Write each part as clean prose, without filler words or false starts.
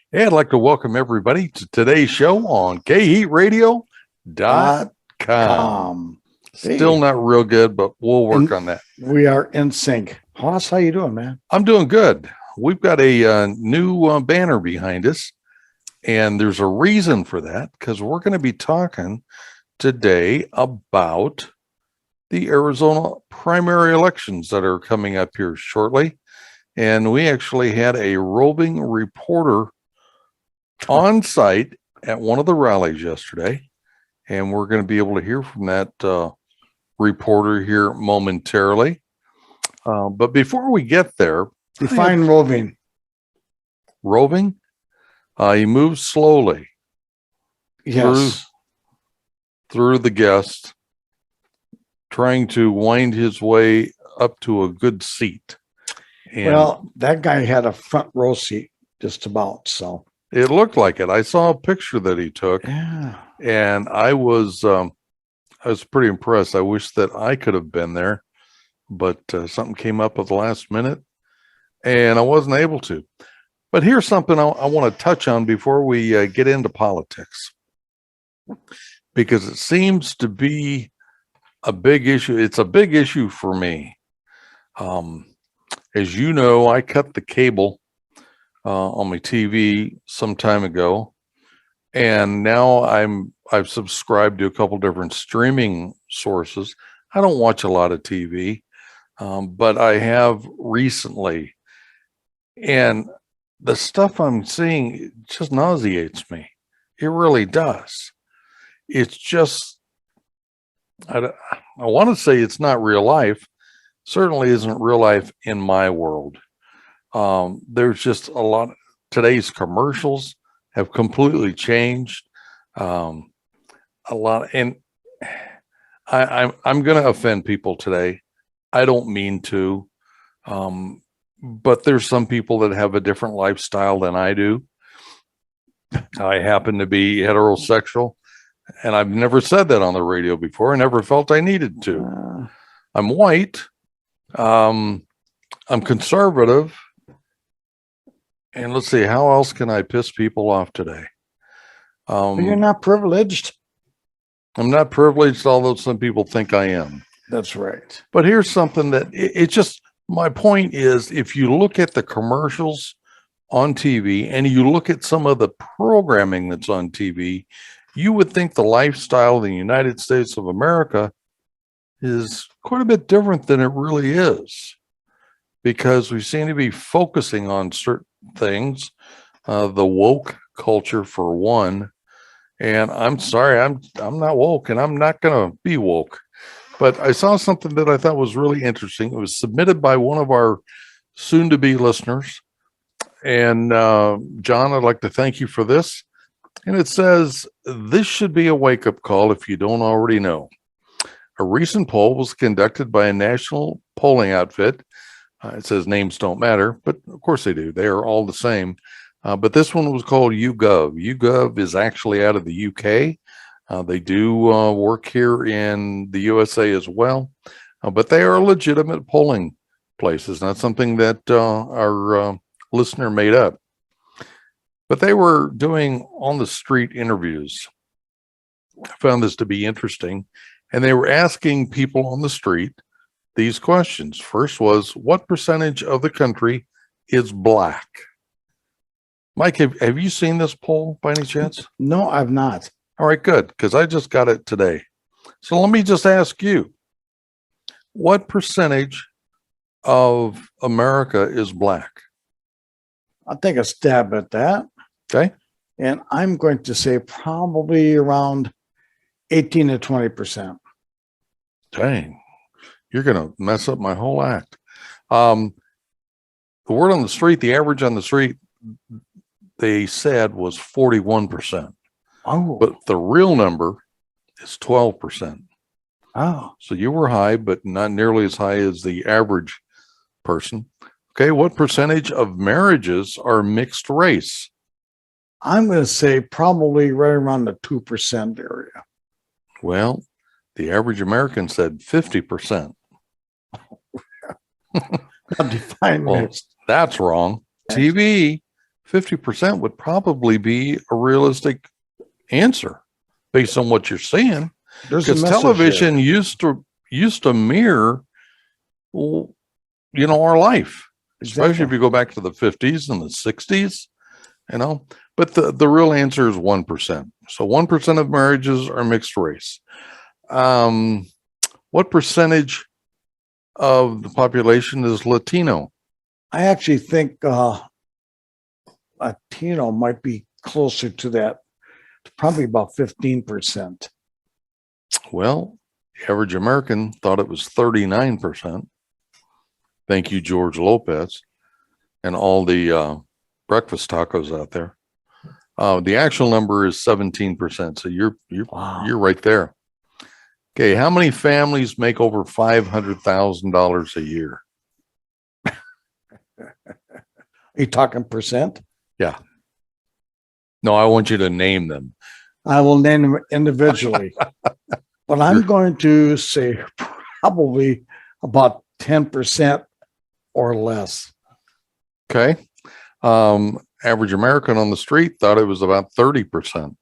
Hey, I'd like to welcome everybody to today's show on KHeatradio.com. dot com. Still Hey, not real good, but we'll work and on that. we are in sync. Hoss, how you doing, man? I'm doing good. We've got a new banner behind us, and there's a reason for that because we're going to be talking today about the Arizona primary elections that are coming up here shortly. And we actually had a roving reporter on site at one of the rallies yesterday, and we're going to be able to hear from that reporter here momentarily. But before we get there, Define roving. roving, he moves slowly Yes. through the guests, trying to wind his way up to a good seat. And Well, that guy had a front row seat just about. So it looked like it. I saw a picture that he took, yeah. and I was pretty impressed. I wish that I could have been there, but something came up at the last minute, and I wasn't able to. But here's something I want to touch on before we get into politics, because it seems to be a big issue. It's a big issue for me. As you know, I cut the cable on my TV some time ago, and now I've subscribed to a couple different streaming sources. I don't watch a lot of TV, but I have recently, and the stuff I'm seeing just nauseates me. It really does. It's just I want to say it's not real life. Certainly isn't real life in my world. There's just a lot. Today's commercials have completely changed. A lot, and I'm going to offend people today. I don't mean to, but there's some people that have a different lifestyle than I do. I happen to be heterosexual, and I've never said that on the radio before. I never felt I needed to. I'm white. I'm conservative. And let's see, how else can I piss people off today? You're not privileged. I'm not privileged, although some people think I am. That's right. But here's something that it just, my point is, if you look at the commercials on TV and you look at some of the programming that's on TV, you would think the lifestyle in the United States of America is quite a bit different than it really is, because we seem to be focusing on certain things, the woke culture for one. And I'm sorry, I'm not woke, and I'm not going to be woke. But I saw something that I thought was really interesting. It was submitted by one of our soon-to-be listeners. And John, I'd like to thank you for this. And it says, this should be a wake-up call if you don't already know. A recent poll was conducted by a national polling outfit. It says names don't matter, but of course they do. They are all the same. But this one was called YouGov. YouGov is actually out of the UK. They do work here in the USA as well, but they are legitimate polling places, not something that our listener made up. But they were doing on the street interviews. I found this to be interesting. And they were asking people on the street these questions. First was, what percentage of the country is black? Mike, have you seen this poll by any chance? No, I've not. All right, good, because I just got it today. So let me just ask you, what percentage of America is black? I'll take a stab at that. Okay. And I'm going to say probably around 18 to 20%. Dang, you're going to mess up my whole act. The word on the street, the average on the street, they said was 41%. Oh. But the real number is 12%. Oh. So you were high, but not nearly as high as the average person. Okay, what percentage of marriages are mixed race? I'm going to say probably right around the 2% area. Well, the average American said 50%. Define Well, mixed. that's wrong. TV, 50% would probably be a realistic answer based on what you're saying. There's a Because message television there. used to mirror, well, our life, especially Exactly. if you go back to the 50s and the 60s, But the real answer is 1%. So 1% of marriages are mixed race. What percentage of the population is Latino? I actually think Latino might be closer to that, probably about 15%. Well, the average American thought it was 39%. Thank you, George Lopez, and all the breakfast tacos out there. The actual number is 17%. So you're Wow. you're right there. Okay, how many families make over $500,000 a year? Are you talking percent? Yeah. No, I want you to name them. I will name them individually, but I'm going to say probably about 10% or less. Okay. Average American on the street thought it was about 30%.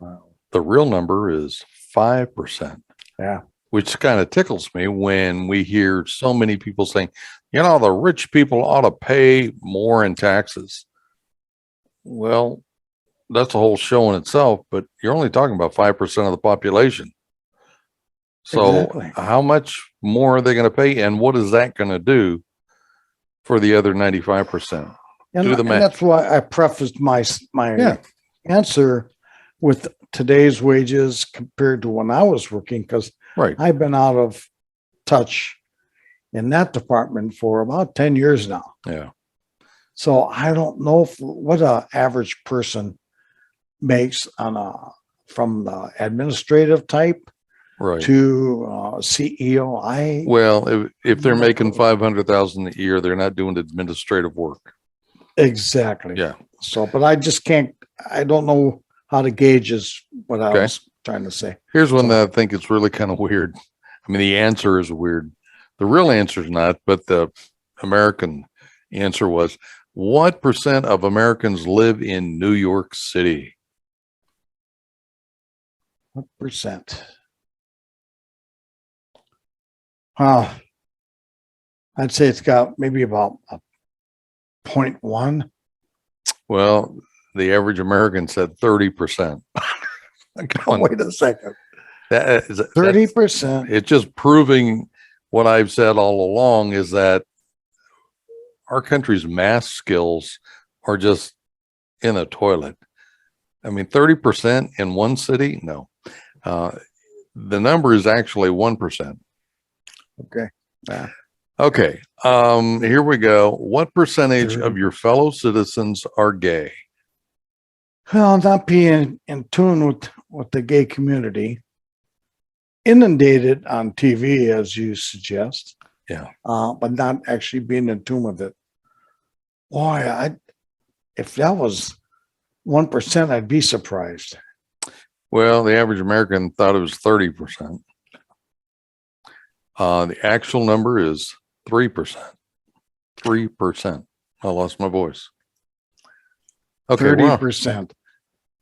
Wow. The real number is 5%. Yeah. Which kind of tickles me when we hear so many people saying, the rich people ought to pay more in taxes. Well, that's a whole show in itself, but you're only talking about 5% of the population. So Exactly. how much more are they going to pay? And what is that going to do for the other 95%? And, Do the and math. that's why I prefaced my Yeah. answer with today's wages compared to when I was working, because Right. I've been out of touch in that department for about 10 years now. Yeah. So I don't know what an average person makes from the administrative type Right. to CEO. Well, if they're making 500,000 a year, they're not doing administrative work. Exactly. Yeah. So, but I just can't. I don't know how to gauge is what I Okay. was trying to say. Here's one that I think is really kind of weird. I mean, the answer is weird. The real answer is not, but the American answer was, what percent of Americans live in New York City? What percent? I'd say it's got maybe about a 0.1. Well, the average American said 30%. Wait a second. That is 30%. It's just proving what I've said all along, is that our country's math skills are just in a toilet. I mean, 30% in one city? No. The number is actually 1%. Okay. Yeah. Okay. Here we go. What percentage of 30%. your fellow citizens are gay? Well, not being in tune with the gay community, inundated on TV, as you suggest. Yeah. But not actually being in tune with it. Boy, if that was 1%, I'd be surprised. Well, the average American thought it was 30%. The actual number is 3%. 3%. I lost my voice. Okay. 30%.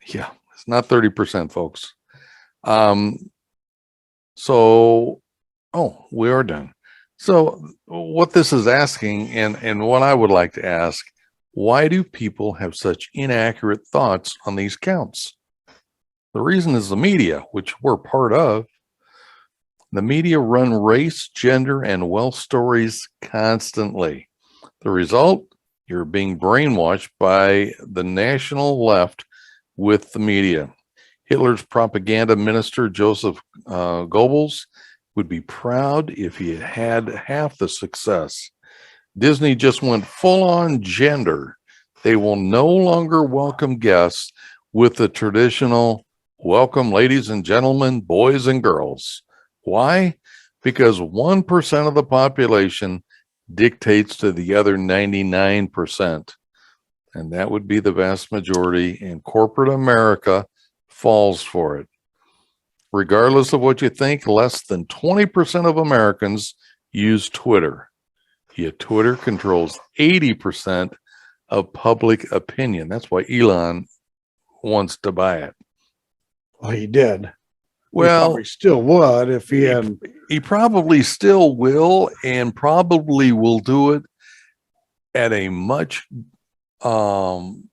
Yeah, it's not 30%, folks. So, we are done. So what this is asking, and what I would like to ask, why do people have such inaccurate thoughts on these counts? The reason is the media, which we're part of. The media run race, gender, and wealth stories constantly. The result, you're being brainwashed by the national left with the media. Hitler's propaganda minister, Joseph Goebbels, would be proud if he had half the success. Disney just went full on gender. They will no longer welcome guests with the traditional welcome, ladies and gentlemen, boys and girls. Why? Because 1% of the population dictates to the other 99%. And that would be the vast majority, and corporate America falls for it. Regardless of what you think, less than 20% of Americans use Twitter. Yet Twitter controls 80% of public opinion. That's why Elon wants to buy it. Well, he did. He Well, probably still would if he had. he probably still will, and probably will do it at a much um,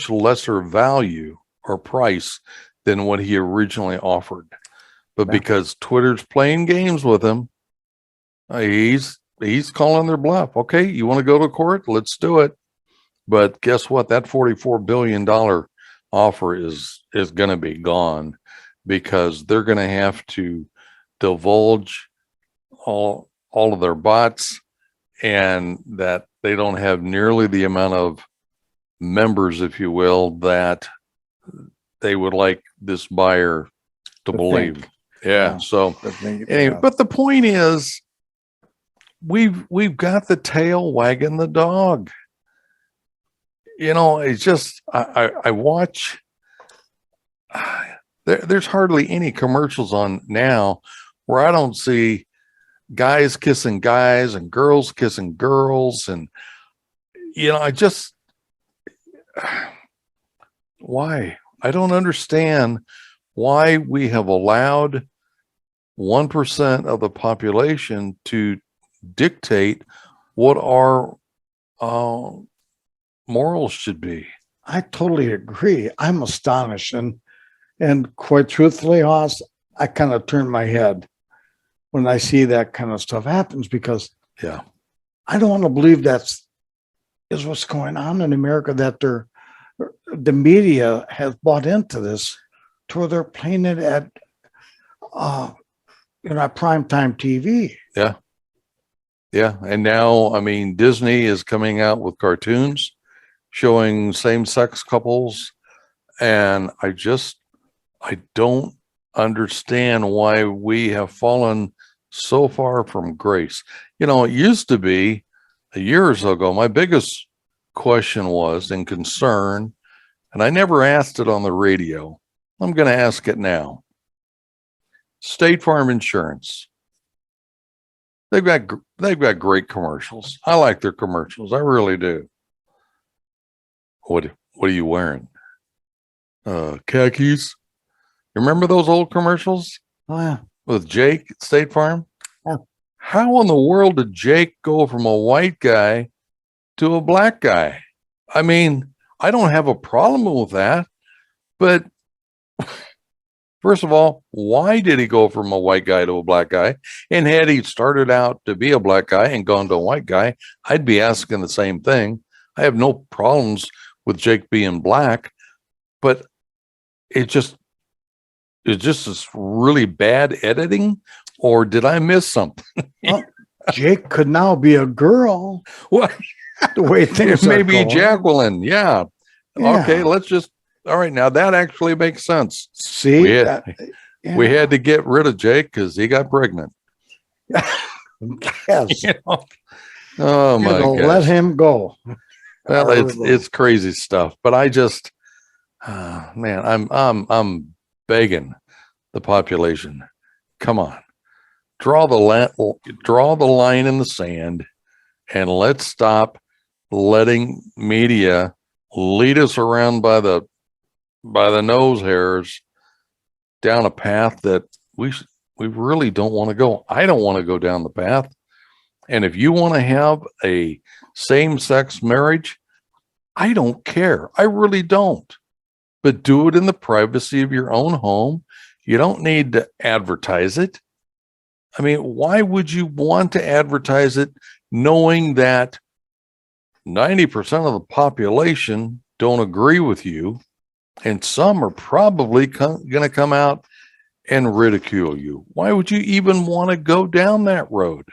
lesser value or price than what he originally offered. But Yeah. because Twitter's playing games with him, he's calling their bluff. Okay, you want to go to court? Let's do it. But guess what? That $44 billion offer is going to be gone because they're going to have to divulge all of their bots, and that they don't have nearly the amount of members, if you will, that they would like this buyer to believe. think. Yeah. Yeah. So Anyway, anyway, but the point is, we've got the tail wagging the dog. You know, it's just I watch. There's hardly any commercials on now where I don't see guys kissing guys and girls kissing girls, and I just why I don't understand why we have allowed 1% of the population to dictate what our morals should be. I totally agree. I'm astonished, and quite truthfully, Hoss, I kind of turn my head when I see that kind of stuff happens, because Yeah. I don't want to believe is what's going on in America, that the media has bought into this to where they're playing it at primetime TV. Yeah. Yeah. And now, I mean, Disney is coming out with cartoons showing same-sex couples. And I don't understand why we have fallen so far from grace. It used to be a year or so ago, my biggest question was, and concern, and I never asked it on the radio. I'm going to ask it now. State Farm Insurance. They've got great commercials. I like their commercials. I really do. What are you wearing? Khakis. Remember those old commercials? Oh, yeah. With Jake at State Farm? Yeah. How in the world did Jake go from a white guy to a black guy? I mean, I don't have a problem with that, but first of all, why did he go from a white guy to a black guy? And had he started out to be a black guy and gone to a white guy, I'd be asking the same thing. I have no problems with Jake being black, but it just is really bad editing, or did I miss something? Well, Jake could now be a girl. Well, The way things maybe are going. Jacqueline. Yeah. Yeah. Okay. All right. Now that actually makes sense. See, We had to get rid of Jake because he got pregnant. Yes. Oh my God. Let him go. Well, it's crazy stuff, but I just, man, I'm begging the population. Come on, draw the line in the sand, and let's stop letting media lead us around by the nose hairs down a path that we really don't want to go. I don't want to go down the path. And if you want to have a same-sex marriage, I don't care. I really don't. But do it in the privacy of your own home. You don't need to advertise it. I mean, why would you want to advertise it knowing that 90% of the population don't agree with you, and some are probably going to come out and ridicule you? Why would you even want to go down that road?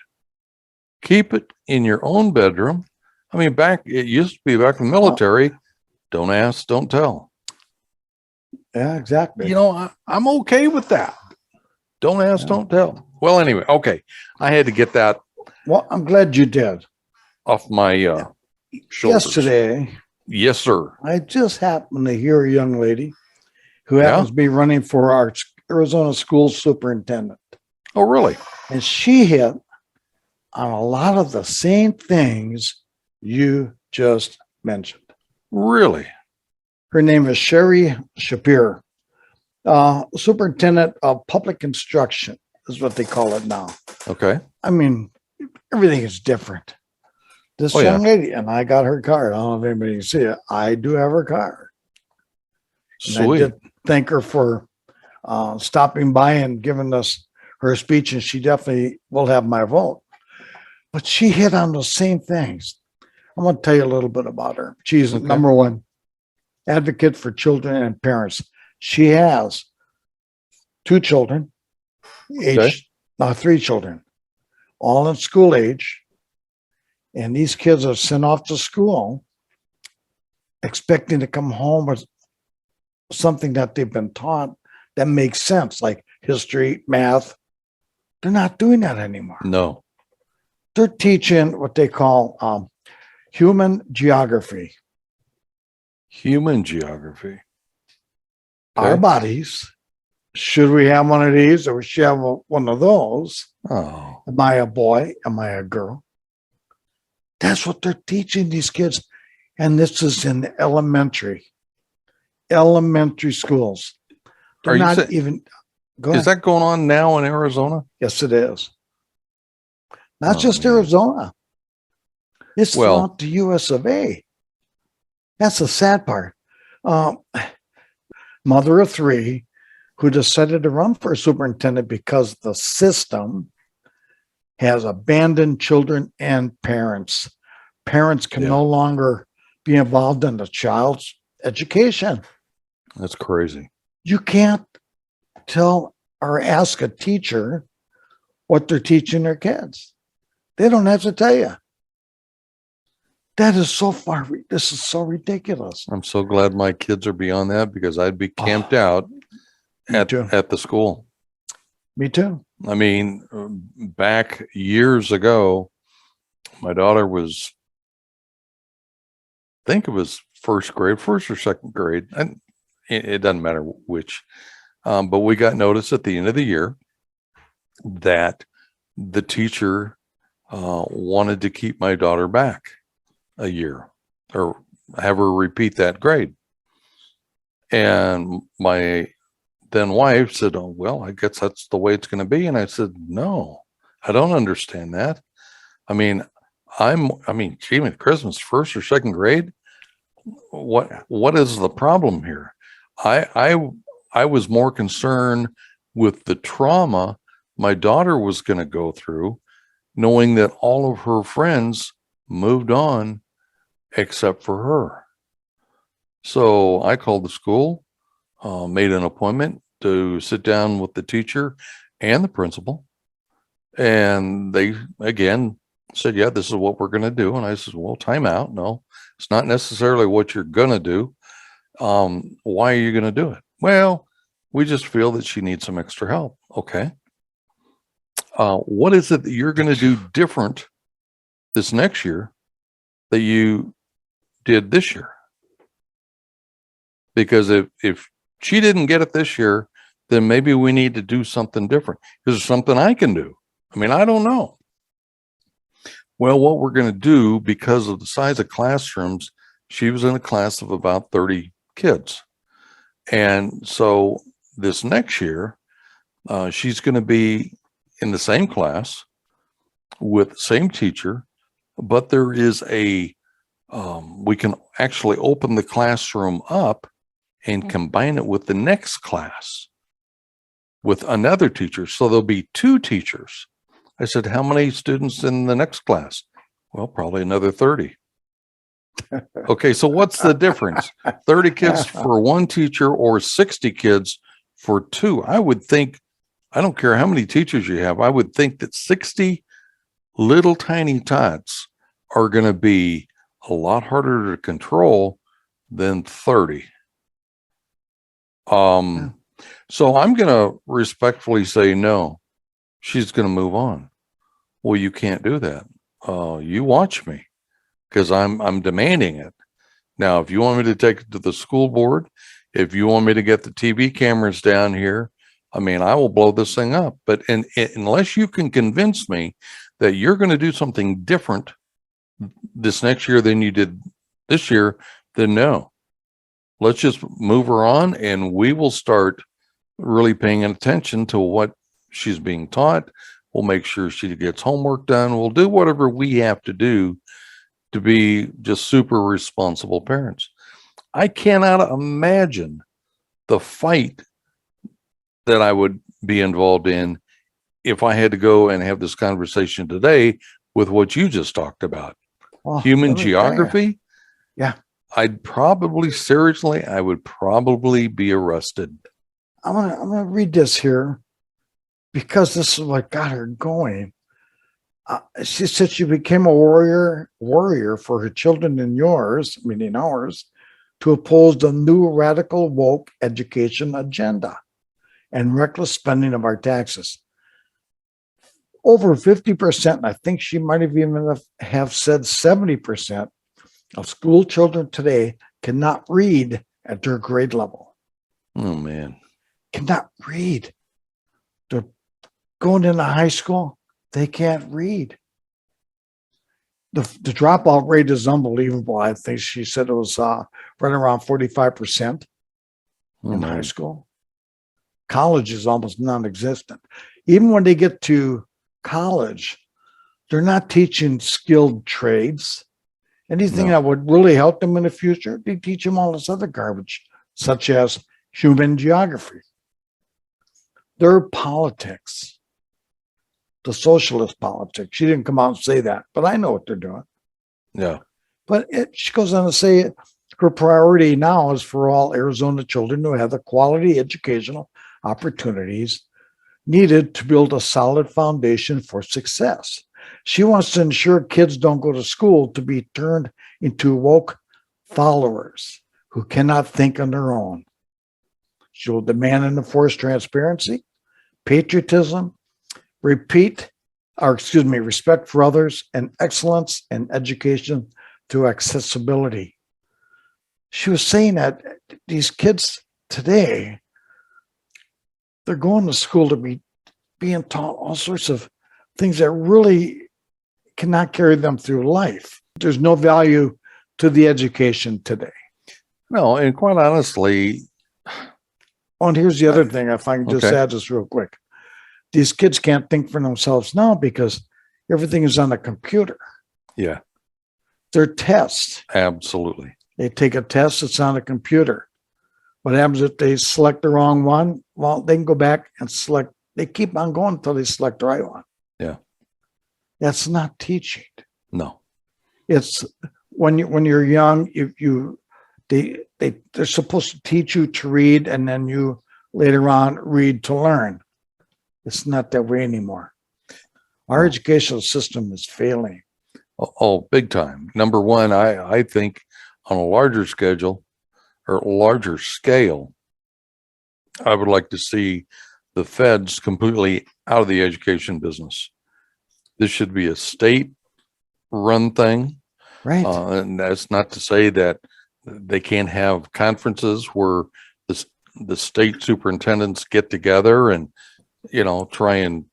Keep it in your own bedroom. I mean, it used to be back in the military, don't ask, don't tell. Yeah, exactly. I'm okay with that. Don't ask, don't tell. Well, anyway, okay. I had to get that Well, I'm glad you did. off my shoulders. Yesterday, Yes, sir. I just happened to hear a young lady who happens to be running for our Arizona school superintendent. Oh, really? And she hit on a lot of the same things you just mentioned. Really? Her name is Sherry Shapir, Superintendent of Public Instruction is what they call it now. Okay. I mean, everything is different. This Oh, yeah. young lady, and I got her card. I don't know if anybody can see it. I do have her card. And I Sweet. did thank her for stopping by and giving us her speech, and she definitely will have my vote. But she hit on the same things. I'm going to tell you a little bit about her. She's Okay. number one advocate for children and parents. She has two children, three children, all in school age. And these kids are sent off to school expecting to come home with something that they've been taught that makes sense, like history, math. They're not doing that anymore. No. They're teaching what they call human geography. Human geography. Our Okay. bodies. Should we have one of these or should we have one of those? Oh, Am I a boy? Am I a girl? That's what they're teaching these kids. And this is in elementary schools. They're Are you not saying- even. Go is ahead. that going on now in Arizona? Yes, it is. Not Oh, just man. Arizona. It's Well- throughout the US of A. That's the sad part. Mother of three who decided to run for superintendent because the system has abandoned children and parents. Parents can Yeah. no longer be involved in the child's education. That's crazy. You can't tell or ask a teacher what they're teaching their kids. They don't have to tell you. That is so far. This is so ridiculous. I'm so glad my kids are beyond that because I'd be camped out Me at too. the school. Me too. I mean, back years ago, my daughter was, I think it was first or second grade. And it doesn't matter which. But we got notice at the end of the year that the teacher wanted to keep my daughter back a year or have her repeat that grade. And my then wife said, "Oh, well, I guess that's the way it's going to be." And I said, "No, I don't understand that. I mean, gee, Christmas, first or second grade. What is the problem here? I was more concerned with the trauma my daughter was going to go through, knowing that all of her friends moved on except for her. So I called the school, made an appointment to sit down with the teacher and the principal. And they, again, said, yeah, this is what we're going to do. And I said, well, time out. No, it's not necessarily what you're going to do. Why are you going to do it? Well, we just feel that she needs some extra help. Okay. What is it that you're going to do different this next year that you did this year? Because if she didn't get it this year, then maybe we need to do something different. Is there something I can do? I mean, I don't know. Well, what we're going to do, because of the size of classrooms, she was in a class of about 30 kids. And so this next year, she's going to be in the same class with the same teacher, but there is we can actually open the classroom up and combine it with the next class with another teacher. So there'll be two teachers. I said, how many students in the next class? Well, probably another 30. Okay, so what's the difference? 30 kids for one teacher or 60 kids for two? I would think, I don't care how many teachers you have, I would think that 60 little tiny tots are going to be a lot harder to control than 30. So I'm going to respectfully say no. She's going to move on. Well, you can't do that. You watch me, because I'm demanding it. Now, if you want me to take it to the school board, if you want me to get the TV cameras down here, I mean, I will blow this thing up. But unless you can convince me that you're going to do something different this next year than you did this year, then no. Let's just move her on, and we will start really paying attention to what she's being taught. We'll make sure she gets homework done. We'll do whatever we have to do to be just super responsible parents. I cannot imagine the fight that I would be involved in if I had to go and have this conversation today with what you just talked about. Well, Human let me tell you. geography. Yeah. I'd probably, seriously, I would probably be arrested. I'm gonna read this here because this is what got her going. She said she became a warrior for her children and yours, meaning ours, to oppose the new radical woke education agenda and reckless spending of our taxes. Over 50%, I think she might have even have said 70% of school children today cannot read at their grade level. Oh, man. Cannot read. They're going into high school. They can't read. The dropout rate is unbelievable. I think she said it was right around 45% in high school. College is almost non-existent. Even when they get to college, they're not teaching skilled trades. Anything that would really help them in the future, they teach them all this other garbage, such as human geography. Their politics, the socialist politics. She didn't come out and say that, but I know what they're doing. Yeah. But she goes on to say her priority now is for all Arizona children to have the quality educational opportunities needed to build a solid foundation for success. She wants to ensure kids don't go to school to be turned into woke followers who cannot think on their own. She will demand and enforce transparency, patriotism, respect for others, and excellence in education through accessibility. She was saying that these kids today, they're going to school to be being taught all sorts of things that really cannot carry them through life. There's no value to the education today. No, and quite honestly. Oh, and here's the other thing, if I can just add this real quick. These kids can't think for themselves now because everything is on a computer. Yeah. They're tests. Absolutely. They take a test, it's on a computer. What happens if they select the wrong one? Well, they can go back and select. They keep on going until they select the right one. Yeah. That's not teaching. No. It's when you're young, they're supposed to teach you to read, and then you later on read to learn. It's not that way anymore. Our educational system is failing. Oh, big time. Number one, I think on a larger scale, I would like to see the feds completely out of the education business. This should be a state-run thing. Right. And that's not to say that they can't have conferences where the state superintendents get together and, try and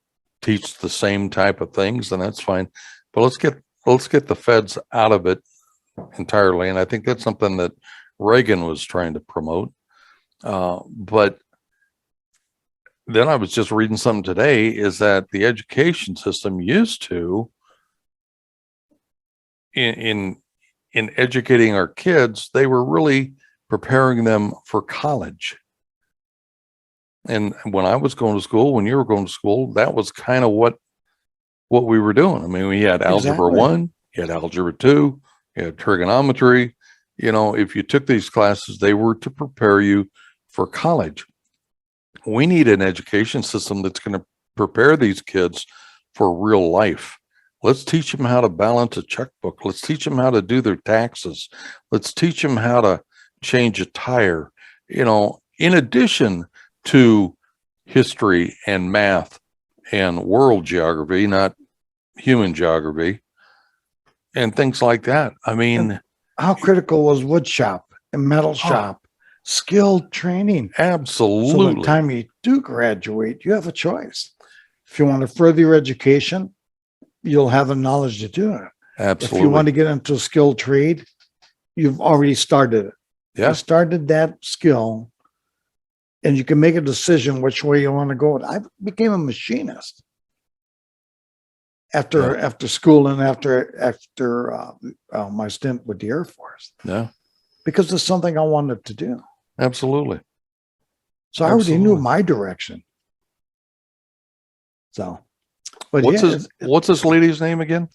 teach the same type of things, then that's fine. But let's get the feds out of it entirely. And I think that's something that Reagan was trying to promote. But then I was just reading something today is that the education system used to, in educating our kids, they were really preparing them for college. And when I was going to school, when you were going to school, that was kind of what we were doing. I mean, we had algebra 1, you had algebra 2, you had trigonometry. If you took these classes, they were to prepare you for college. We need an education system that's going to prepare these kids for real life. Let's teach them how to balance a checkbook. Let's teach them how to do their taxes. Let's teach them how to change a tire, in addition to history and math and world geography, not human geography, and things like that. I mean, and how critical was wood shop and metal shop? Skilled training. Absolutely. So by the time you do graduate, you have a choice. If you want to further your education, you'll have the knowledge to do it. If you want Absolutely. to get into a skilled trade, you've already started it. Yeah. You started that skill and you can make a decision which way you want to go. I became a machinist after school and after my stint with the Air Force, Yeah. because it's something I wanted to do. Absolutely. So I already knew Absolutely. my direction. So, but What's yeah, what's this lady's name again?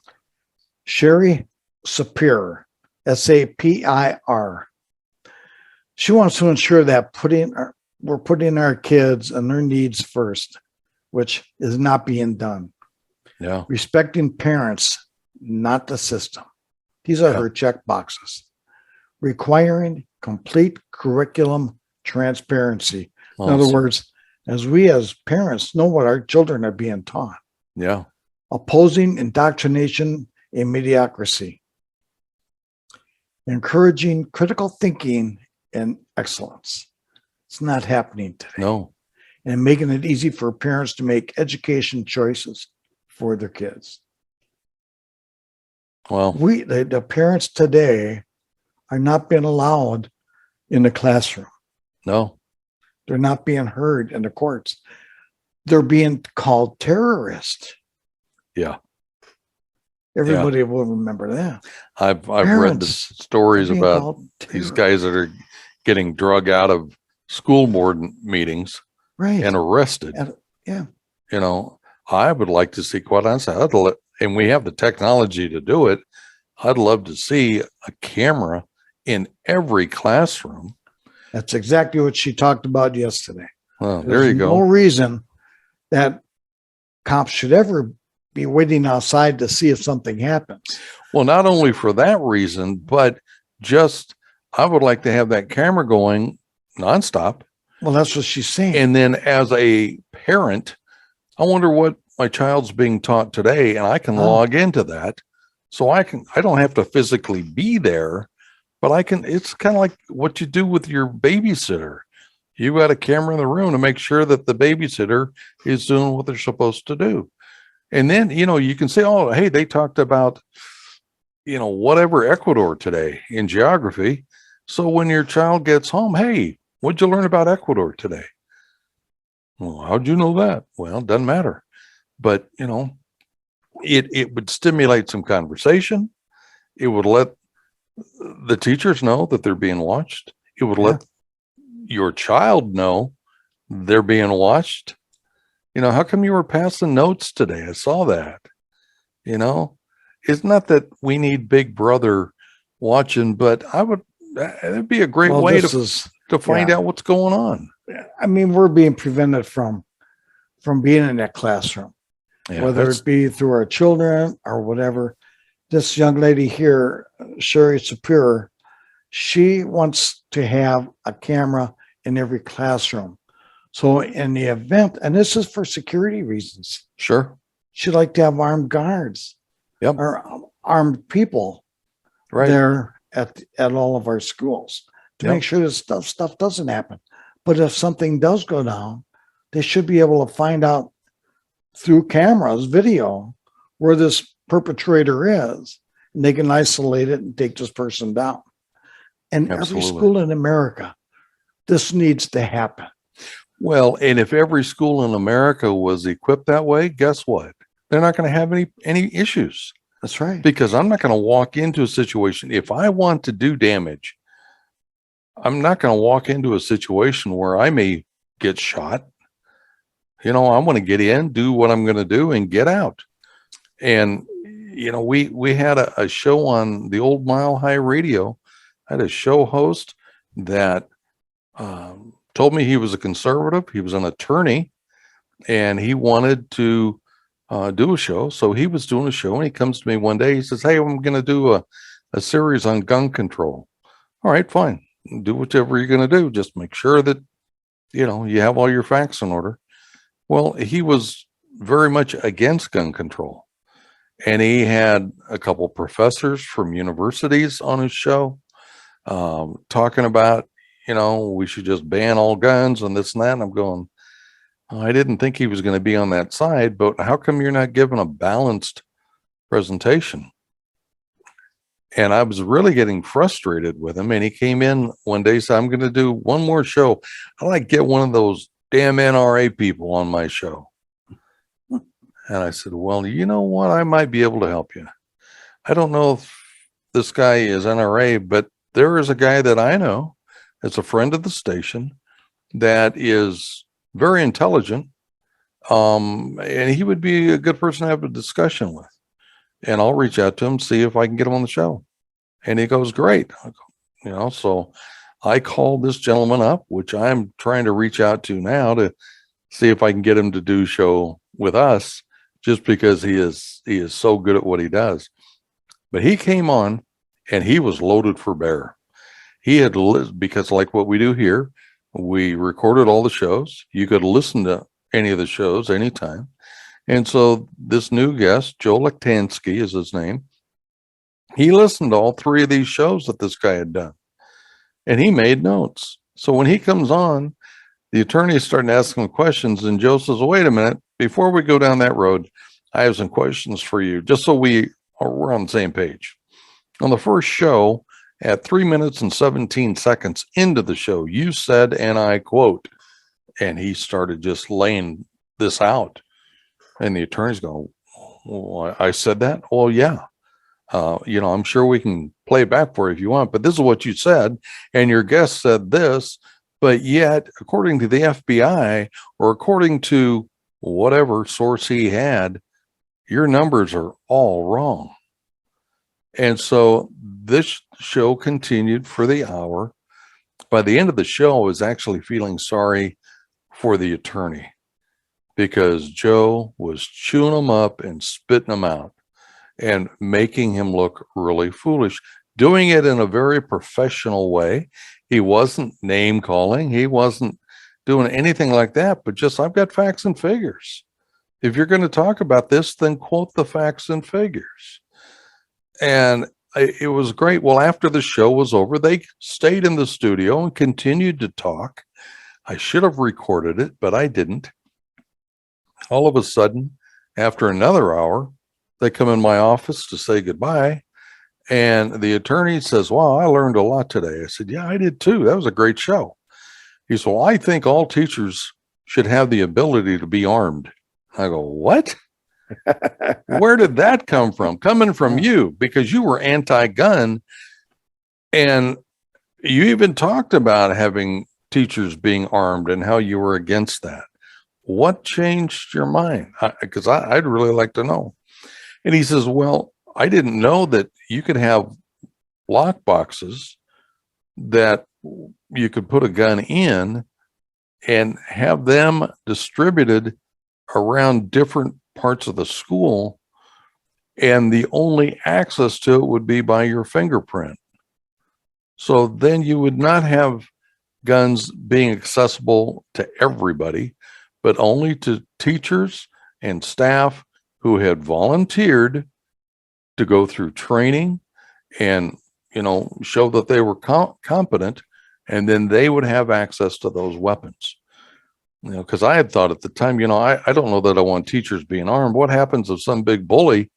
Sherry Sapir, Sapir. She wants to ensure that we're putting our kids and their needs first, which is not being done. Yeah. Respecting parents, not the system. These are Yeah. her check boxes. Requiring complete curriculum transparency. In other Awesome. words, as we as parents know what our children are being taught. Yeah. Opposing indoctrination and mediocrity. Encouraging critical thinking and excellence. It's not happening today. No. And making it easy for parents to make education choices for their kids. Well, The parents today are not being allowed in the classroom. no. They're not being heard in the courts. They're being called terrorists. Yeah. Everybody will remember that. I've read the Parents stories are being about called these terrorists. guys that are getting drug out of school board meetings Right. and arrested. Yeah. You know, I would like to see, quite honestly, and we have the technology to do it. I'd love to see a camera in every classroom. That's exactly what she talked about yesterday. Well, there There's you no go. reason that cops should ever be waiting outside to see if something happens. Well, not only for that reason, but just I would like to have that camera going nonstop. Well, that's what she's saying. And then as a parent, I wonder what my child's being taught today, and I can log into that. So I don't have to physically be there, but it's kind of like what you do with your babysitter. You got a camera in the room to make sure that the babysitter is doing what they're supposed to do. And then, you can say, oh, hey, they talked about, whatever Ecuador today in geography. So when your child gets home, hey, what'd you learn about Ecuador today? Well, how'd you know that? Well, it doesn't matter. But, it would stimulate some conversation. It would let the teachers know that they're being watched. It would let your child know they're being watched. How come you were passing notes today? I saw that. It's not that we need Big Brother watching, but it'd be a great way to find out what's going on. I mean, we're being prevented from being in that classroom, whether it be through our children or whatever. This young lady here, Sherry Sapir, she wants to have a camera in every classroom. So in the event, and this is for security reasons, Sure. she'd like to have armed guards or armed people there at all of our schools to make sure that stuff doesn't happen. But if something does go down, they should be able to find out through cameras, video, where this perpetrator is, and they can isolate it and take this person down. And every school in America, this needs to happen. Well, and if every school in America was equipped that way, guess what? They're not going to have any issues. That's right. Because I'm not going to walk into a situation. If I want to do damage, I'm not going to walk into a situation where I may get shot. I want to get in, do what I'm going to do, and get out. And, we had a show on the old Mile High Radio. I had a show host that told me he was a conservative. He was an attorney, and he wanted to do a show. So he was doing a show, and he comes to me one day. He says, hey, I'm going to do a series on gun control. All right, fine. Do whatever you're going to do. Just make sure that, you have all your facts in order. Well, he was very much against gun control. And he had a couple of professors from universities on his show talking about, we should just ban all guns and this and that. And I'm going, I didn't think he was going to be on that side, but how come you're not giving a balanced presentation? And I was really getting frustrated with him. And he came in one day, said, I'm going to do one more show. I like get one of those damn NRA people on my show. And I said, well, you know what? I might be able to help you. I don't know if this guy is NRA, but there is a guy that I know that's a friend of the station that is very intelligent. And he would be a good person to have a discussion with. And I'll reach out to him, see if I can get him on the show. And he goes, great. So I called this gentleman up, which I'm trying to reach out to now to see if I can get him to do show with us, just because he is so good at what he does. But he came on and he was loaded for bear. He had because like what we do here, we recorded all the shows. You could listen to any of the shows anytime. And so this new guest, Joe Lektansky is his name, he listened to all three of these shows that this guy had done. And he made notes. So when he comes on, the attorney is starting to ask him questions. And Joe says, wait a minute, before we go down that road, I have some questions for you, just so we're on the same page. On the first show, at 3 minutes and 17 seconds into the show, you said, and I quote, and he started just laying this out. And the attorney's going, well, I said that? Well, yeah. I'm sure we can play it back for you if you want, but this is what you said. And your guest said this, but yet, according to the FBI, or according to whatever source he had, your numbers are all wrong. And so this show continued for the hour. By the end of the show, I was actually feeling sorry for the attorney, because Joe was chewing him up and spitting him out and making him look really foolish, doing it in a very professional way. He wasn't name calling. He wasn't doing anything like that, but just, I've got facts and figures. If you're going to talk about this, then quote the facts and figures. And it was great. Well, after the show was over, they stayed in the studio and continued to talk. I should have recorded it, but I didn't. All of a sudden, after another hour, they come in my office to say goodbye. And the attorney says, wow, I learned a lot today. I said, yeah, I did too. That was a great show. He said, well, I think all teachers should have the ability to be armed. I go, what? Where did that come from? Coming from you, because you were anti-gun. And you even talked about having teachers being armed and how you were against that. What changed your mind? Because I'd really like to know. And he says, well, I didn't know that you could have lock boxes that you could put a gun in and have them distributed around different parts of the school. And the only access to it would be by your fingerprint. So then you would not have guns being accessible to everybody, but only to teachers and staff who had volunteered to go through training and, show that they were competent, and then they would have access to those weapons. Because I had thought at the time, I don't know that I want teachers being armed. What happens if some big bully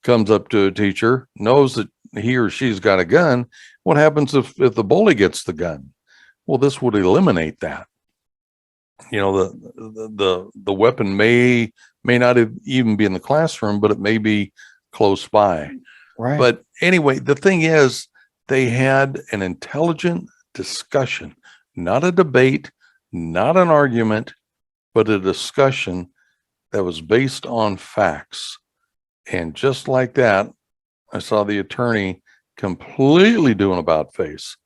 comes up to a teacher, knows that he or she's got a gun? What happens if the bully gets the gun? Well, this would eliminate that. The weapon may not even be in the classroom, but it may be close by. Right. But anyway, the thing is, they had an intelligent discussion, not a debate, not an argument, but a discussion that was based on facts. And just like that, I saw the attorney completely do an about face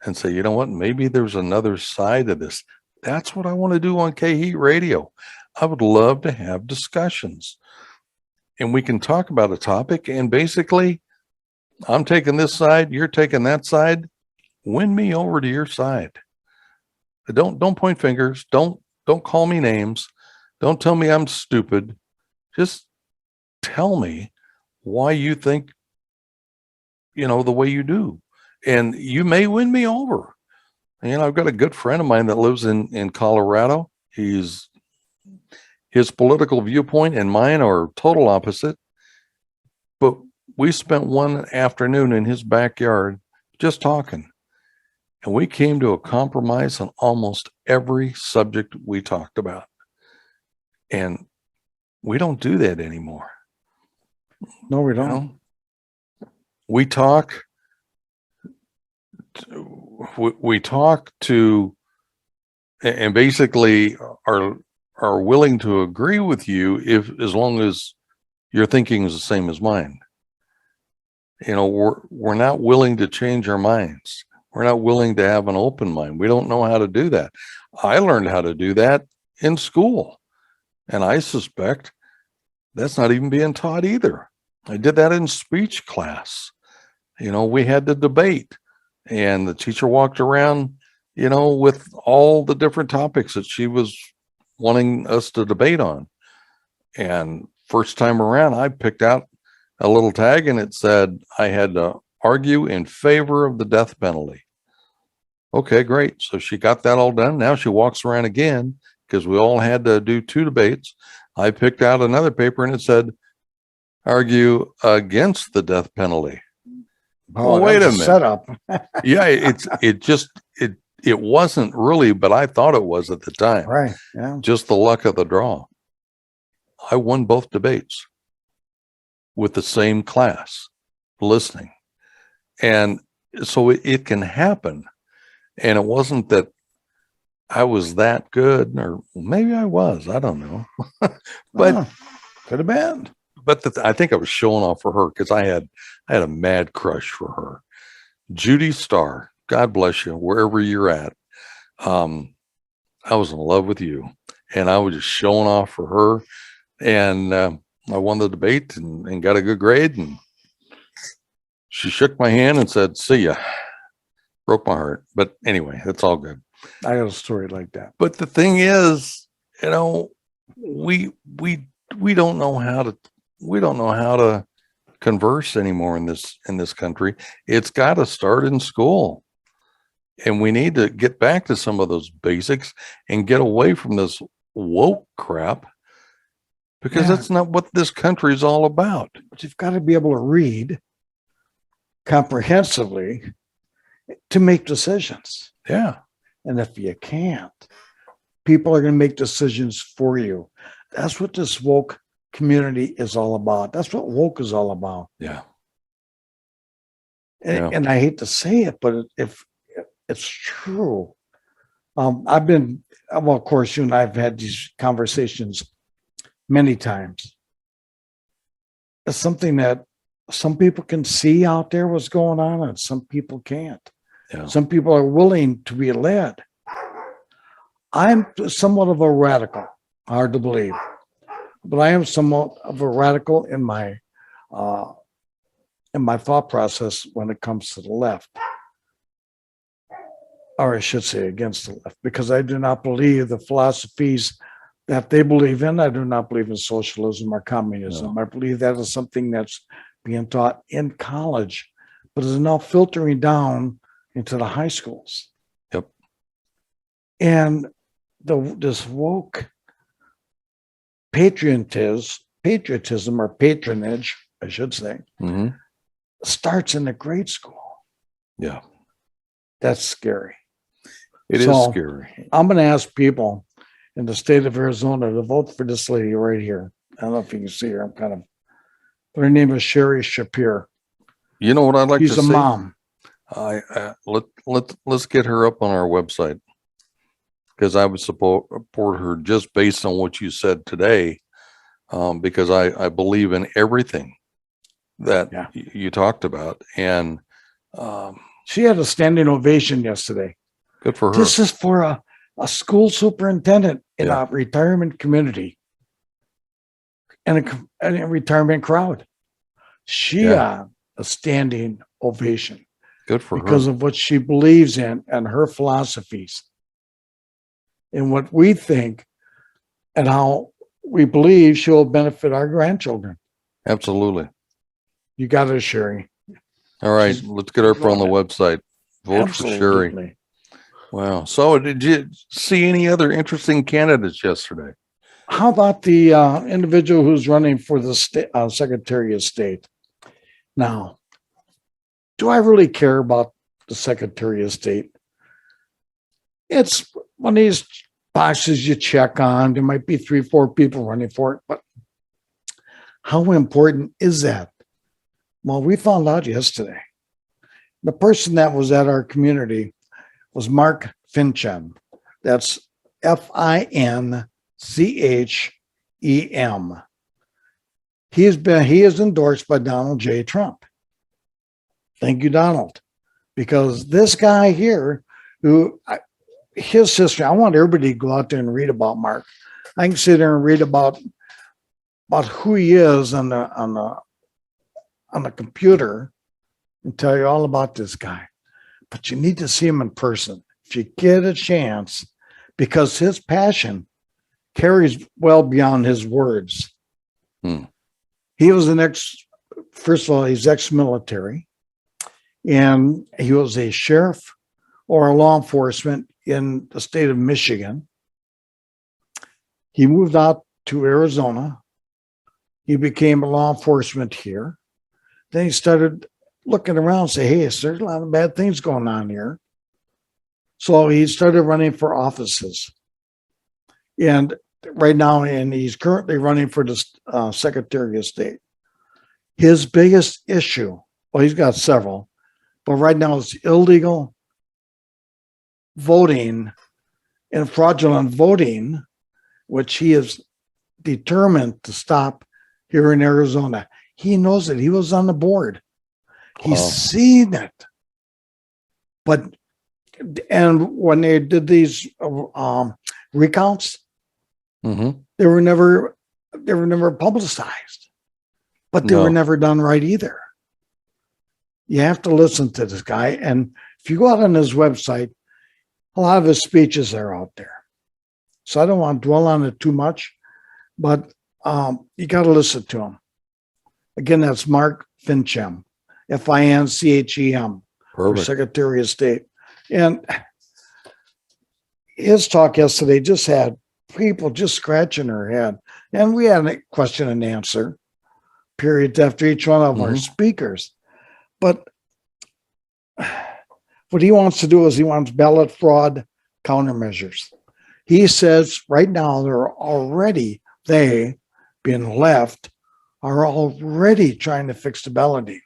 and say, you know what, maybe there's another side of this. That's what I want to do on KHeatradio. I would love to have discussions, and we can talk about a topic, and basically I'm taking this side, you're taking that side. Win me over to your side. Don't point fingers. Don't call me names. Don't tell me I'm stupid. Just tell me why you think, the way you do, and you may win me over. I've got a good friend of mine that lives in Colorado. His political viewpoint and mine are total opposite, but we spent one afternoon in his backyard just talking. And we came to a compromise on almost every subject we talked about. And we don't do that anymore. No, we You don't. know? We talk to and basically are willing to agree with you if as long as your thinking is the same as mine. You know, we're not willing to change our minds. We're not willing to have an open mind. We don't know how to do that. I learned how to do that in school, and I suspect that's not even being taught either. I did that in speech class. You know, we had to debate, and the teacher walked around, you know, with all the different topics that she was wanting us to debate on. And first time around, I picked out a little tag and it said I had to argue in favor of the death penalty. Okay, great. So she got that all done. Now she walks around again because we all had to do 2 debates. I picked out another paper and it said argue against the death penalty. Oh, well, wait a minute. Setup. Yeah, it wasn't really, but I thought it was at the time. Right. Yeah. Just the luck of the draw. I won both debates with the same class listening. And so it can happen. And it wasn't that I was that good, or maybe I was, I don't know. But could have been. But I think I was showing off for her because I had a mad crush for her. Judy Starr, God bless you, wherever you're at. I was in love with you, and I was just showing off for her. And I won the debate and got a good grade. And she shook my hand and said, "See ya." Broke my heart. But anyway, that's all good. I got a story like that. But the thing is, you know, we don't know how to converse anymore in this country. It's got to start in school. And we need to get back to some of those basics and get away from this woke crap, because that's not what this country is all about. But you've got to be able to read comprehensively to make decisions. Yeah. And if you can't, people are going to make decisions for you. That's what this woke community is all about. That's what woke is all about. Yeah. And I hate to say it, but if it's true. Of course, you and I have had these conversations many times. It's something that some people can see out there what's going on, and some people can't. Yeah. Some people are willing to be led. I'm somewhat of a radical, hard to believe, but I am somewhat of a radical in my thought process when it comes to the left. Or I should say against the left, because I do not believe the philosophies that they believe in. I do not believe in socialism or communism. No. I believe that is something that's being taught in college, but is now filtering down into the high schools. Yep. And this woke patriotism or patronage, I should say, starts in the grade school. Yeah. That's scary. It is scary. I'm going to ask people in the state of Arizona to vote for this lady right here. I don't know if you can see her. Her name is Sherry Shapir. You know what I'd like to say? She's a mom. Let's get her up on our website, because I would support her just based on what you said today, because I believe in everything that you talked about. And she had a standing ovation yesterday. Good for her. This is for a school superintendent in a retirement community and a retirement crowd. She had a standing ovation. Good for her. Because of what she believes in and her philosophies and what we think and how we believe she will benefit our grandchildren. Absolutely. You got it, Sherry. All right. Let's get her up on the website. Vote for Sherry. Wow. So did you see any other interesting candidates yesterday? How about the individual who's running for the Secretary of State? Now, do I really care about the Secretary of State? It's one of these boxes you check on. There might be 3, 4 people running for it, but how important is that? Well, we found out yesterday. The person that was at our community was Mark Finchem. That's Finchem. He is endorsed by Donald J. Trump. Thank you, Donald. Because this guy here, his history, I want everybody to go out there and read about Mark. I can sit there and read about who he is on the computer and tell you all about this guy. But you need to see him in person if you get a chance, because his passion carries well beyond his words. He was first of all, he's ex-military, and he was a sheriff or a law enforcement in the state of Michigan. He moved out to Arizona. He became a law enforcement here. Then he started looking around and say, hey, there's a lot of bad things going on here. So he started running for offices. And right now, and he's currently running for the Secretary of State. His biggest issue, well, he's got several, but right now it's illegal voting and fraudulent voting, which he is determined to stop here in Arizona. He knows it. He was on the board. He's seen it. And when they did these recounts, they were never publicized, but they were never done right either. You have to listen to this guy. And if you go out on his website, a lot of his speeches are out there. So I don't want to dwell on it too much, but you got to listen to him. Again, that's Mark Finchem, Finchem, for Secretary of State. And his talk yesterday just had people just scratching their head. And we had a question and answer periods after each one of our speakers. But what he wants to do is he wants ballot fraud countermeasures. He says right now they being left are already trying to fix the balloting.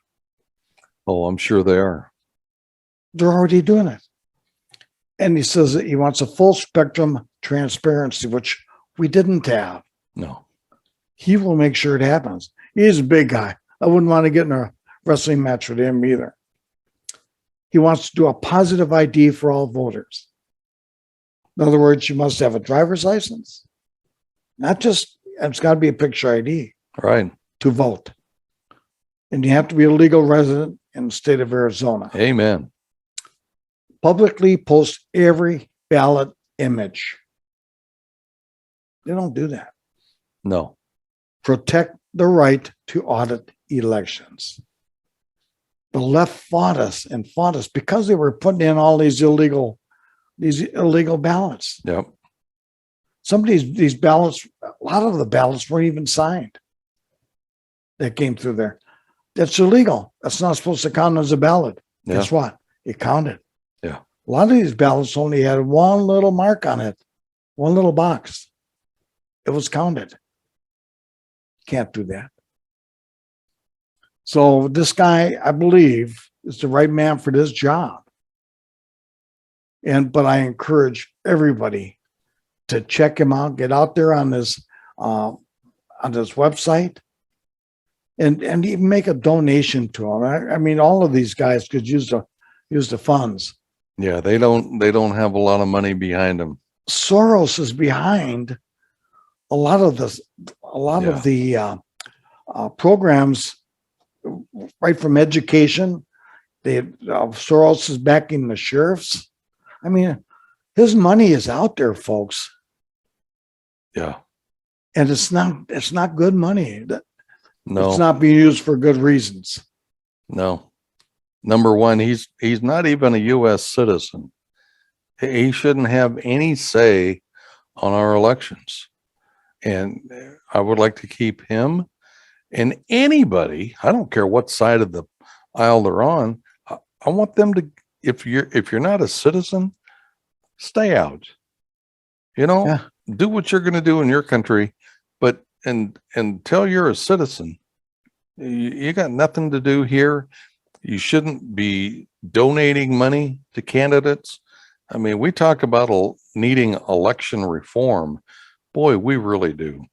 Oh, I'm sure they are. They're already doing it. And he says that he wants a full spectrum transparency, which we didn't have. No. He will make sure it happens. He's a big guy. I wouldn't want to get in a wrestling match with him either. He wants to do a positive ID for all voters. In other words, you must have a driver's license. Not just, it's got to be a picture ID. Right. To vote. And you have to be a legal resident in the state of Arizona. Amen. Publicly post every ballot image. They don't do that. No. Protect the right to audit elections. The left fought us because they were putting in all these illegal ballots. Yep. Some of these ballots, a lot of the ballots weren't even signed that came through there. That's illegal. That's not supposed to count as a ballot. Yeah. Guess what? It counted. Yeah. A lot of these ballots only had one little mark on it, one little box. It was counted. Can't do that. So this guy, I believe, is the right man for this job. But I encourage everybody to check him out, get out there on this website, and even make a donation to him. I mean, all of these guys could use the funds. Yeah, they don't have a lot of money behind them. Soros is behind a lot of the programs, right from education. Soros is backing the sheriffs. I mean, his money is out there, folks. Yeah. And it's not good money. No. It's not being used for good reasons. No. Number one, he's not even a U.S. citizen. He shouldn't have any say on our elections. And I would like to keep him And anybody, I don't care what side of the aisle they're on, I want them to, if you're not a citizen, stay out. You know, Yeah. do what you're going to do in your country, but until you're a citizen, you got nothing to do here. You shouldn't be donating money to candidates. I mean, we talk about needing election reform. Boy, we really do.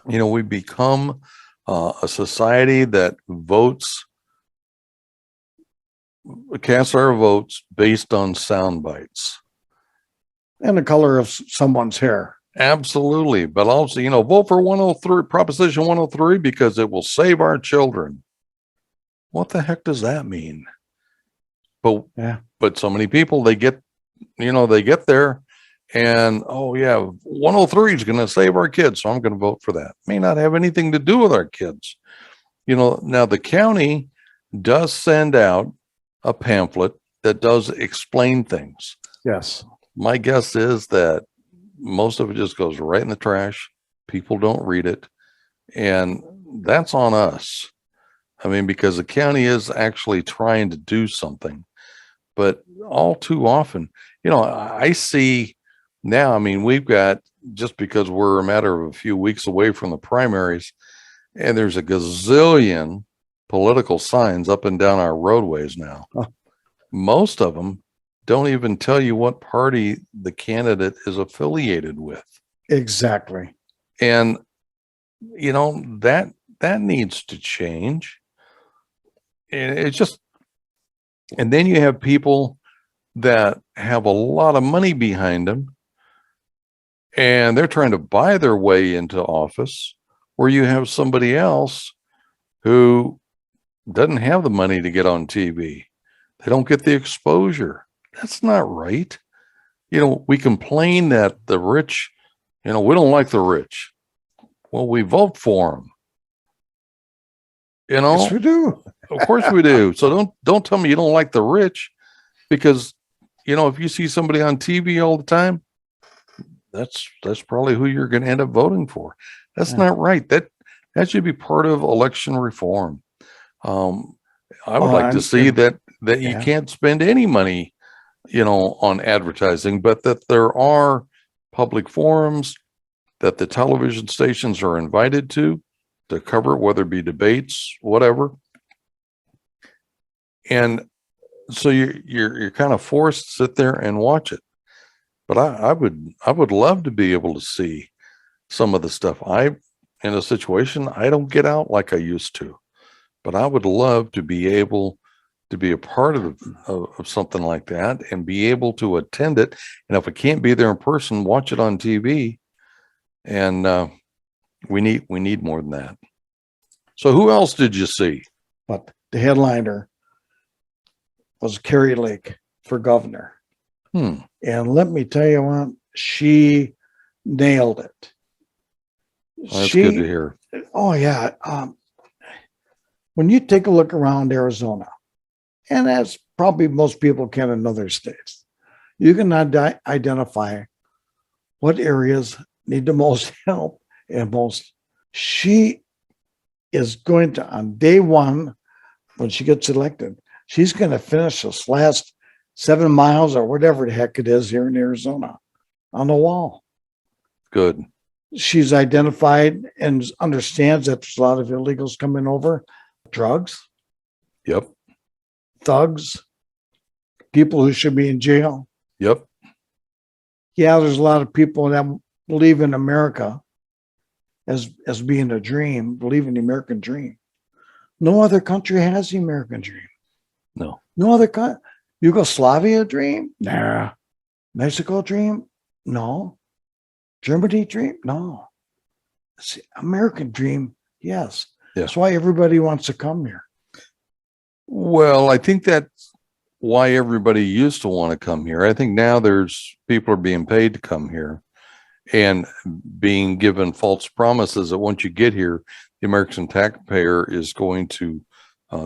You know, we become a society that casts our votes based on sound bites. And the color of someone's hair. Absolutely. But also, you know, vote for 103, Proposition 103, because it will save our children. What the heck does that mean? But so many people, they get there and, oh yeah, 103 is going to save our kids. So I'm going to vote for that. May not have anything to do with our kids. You know, now the county does send out a pamphlet that does explain things. Yes. My guess is that most of it just goes right in the trash. People don't read it. And that's on us. I mean, because the county is actually trying to do something, but all too often, you know, I see now, I mean, we've got, just because we're a matter of a few weeks away from the primaries, and there's a gazillion political signs up and down our roadways now. Oh. Most of them don't even tell you what party the candidate is affiliated with. Exactly. And, you know, that needs to change. And it's just, and then you have people that have a lot of money behind them and they're trying to buy their way into office, where you have somebody else who doesn't have the money to get on TV. They don't get the exposure. That's not right. You know, we complain that the rich, you know, we don't like the rich. Well, we vote for them. You know, Yes, we do. of course we do. So don't tell me you don't like the rich, because, you know, if you see somebody on TV all the time, that's probably who you're going to end up voting for. That's not right. That should be part of election reform. I would like to see that you can't spend any money, you know, on advertising, but that there are public forums that the television stations are invited to cover, whether it be debates, whatever. And so you're kind of forced to sit there and watch it. But I would love to be able to see some of the stuff. In a situation, I don't get out like I used to, but I would love to be able to be a part of something like that and be able to attend it. And if I can't be there in person, watch it on TV. And we need more than that. So who else did you see? But the headliner was Carrie Lake for governor. And let me tell you what, she nailed it. That's good to hear. Oh yeah. When you take a look around Arizona, and as probably most people can in other states, you can identify what areas need the most help and most. She is going to, on day one, when she gets elected, she's going to finish this last 7 miles or whatever the heck it is here in Arizona on the wall. Good. She's identified and understands that there's a lot of illegals coming over, drugs. Yep. Thugs, people who should be in jail. Yep. Yeah, there's a lot of people that believe in America as being a dream, believe in the American dream. No other country has the American dream. No. No other country. Yugoslavia dream? Nah. Mexico dream? No. Germany dream? No. It's the American dream? Yes. Yeah. That's why everybody wants to come here. Well, I think that's why everybody used to want to come here. I think now people are being paid to come here and being given false promises that once you get here, the American taxpayer is going to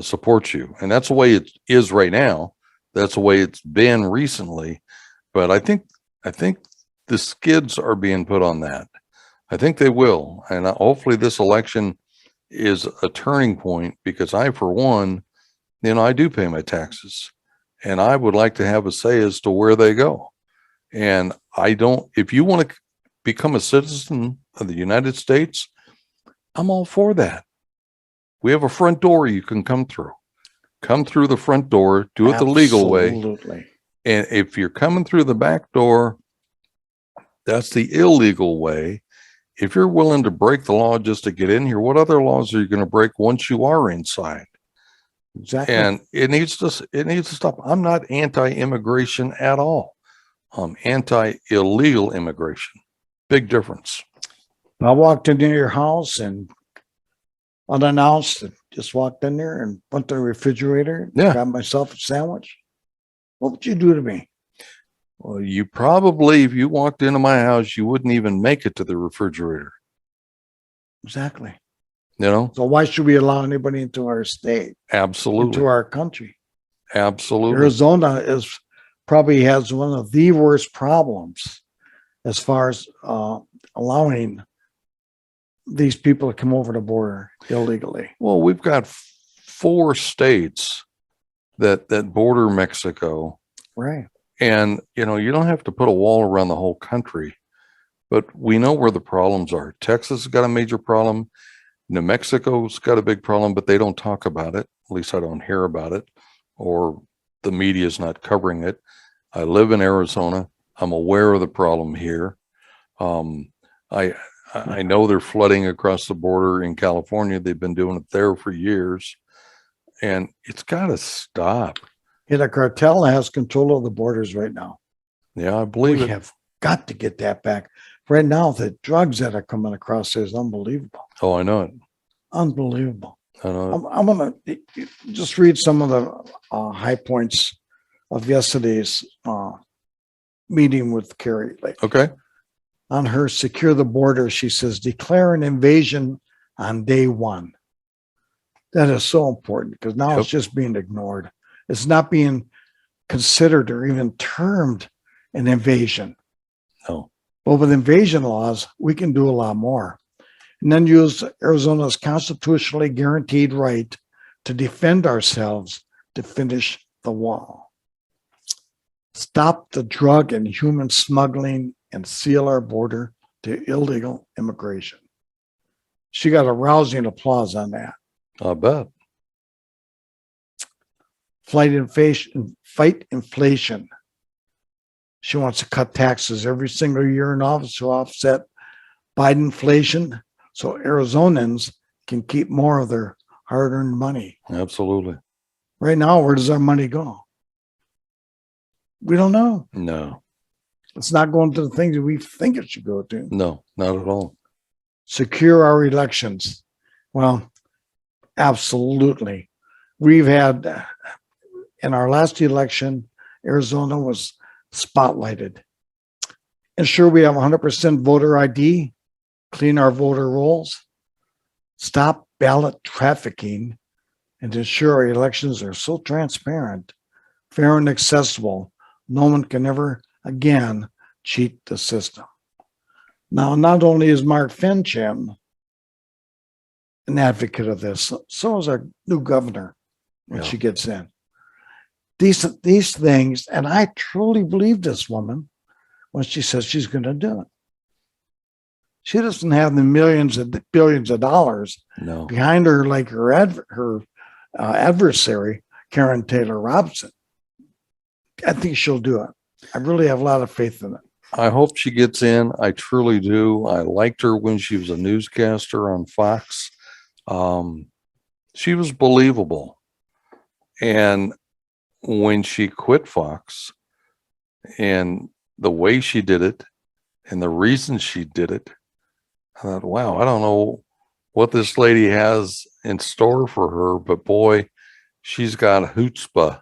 support you. And that's the way it is right now. That's the way it's been recently. But I think the skids are being put on that. I think they will. And hopefully this election is a turning point because I, for one, I do pay my taxes and I would like to have a say as to where they go. And I don't, if you want to become a citizen of the United States, I'm all for that. We have a front door you can come through. Come through the front door, do it the legal way. Absolutely. And if you're coming through the back door, that's the illegal way. If you're willing to break the law just to get in here, what other laws are you going to break once you are inside? Exactly. And it needs to stop. I'm not anti-immigration at all. I'm anti-illegal immigration. Big difference. I walked into your house and unannounced, and just walked in there and went to the refrigerator, Yeah. got myself a sandwich. What would you do to me? Well, you probably, if you walked into my house, you wouldn't even make it to the refrigerator. Exactly. You know? So why should we allow anybody into our state, Absolutely. into our country? Absolutely. Arizona probably has one of the worst problems as far as allowing these people to come over the border illegally. Well, we've got 4 states that border Mexico. Right. And, you don't have to put a wall around the whole country, but we know where the problems are. Texas has got a major problem. New Mexico's got a big problem, but they don't talk about it. At least I don't hear about it, or the media is not covering it. I live in Arizona. I'm aware of the problem here. I know they're flooding across the border in California. They've been doing it there for years, and it's got to stop. The cartel has control of the borders right now. Yeah, I believe we it. have got to get that back. Right now, the drugs that are coming across is unbelievable. Oh, I know it. Unbelievable. I know it. I'm going to just read some of the high points of yesterday's meeting with Carrie. Okay. On her secure the border, she says, declare an invasion on day 1. That is so important because now it's just being ignored. It's not being considered or even termed an invasion. No. But with invasion laws, we can do a lot more. And then use Arizona's constitutionally guaranteed right to defend ourselves to finish the wall. Stop the drug and human smuggling and seal our border to illegal immigration. She got a rousing applause on that. I bet. Fight inflation. She wants to cut taxes every single year in office to offset Biden inflation so Arizonans can keep more of their hard-earned money. Absolutely. Right now, where does our money go? We don't know. No. It's not going to the things that we think it should go to. No, not at all. Secure our elections. Well, absolutely. We've had, in our last election, Arizona was spotlighted. Ensure we have 100% voter ID, clean our voter rolls, stop ballot trafficking, and ensure our elections are so transparent, fair, and accessible, no one can ever again cheat the system. Now, not only is Mark Finchem an advocate of this, so is our new governor when she gets in. These things, and I truly believe this woman when she says she's going to do it. She doesn't have the millions and billions of dollars behind her like her adversary, Karen Taylor Robson. I think she'll do it. I really have a lot of faith in it. I hope she gets in. I truly do. I liked her when she was a newscaster on Fox. She was believable. And when she quit Fox and the way she did it and the reason she did it, I thought, wow, I don't know what this lady has in store for her, but boy, she's got chutzpah.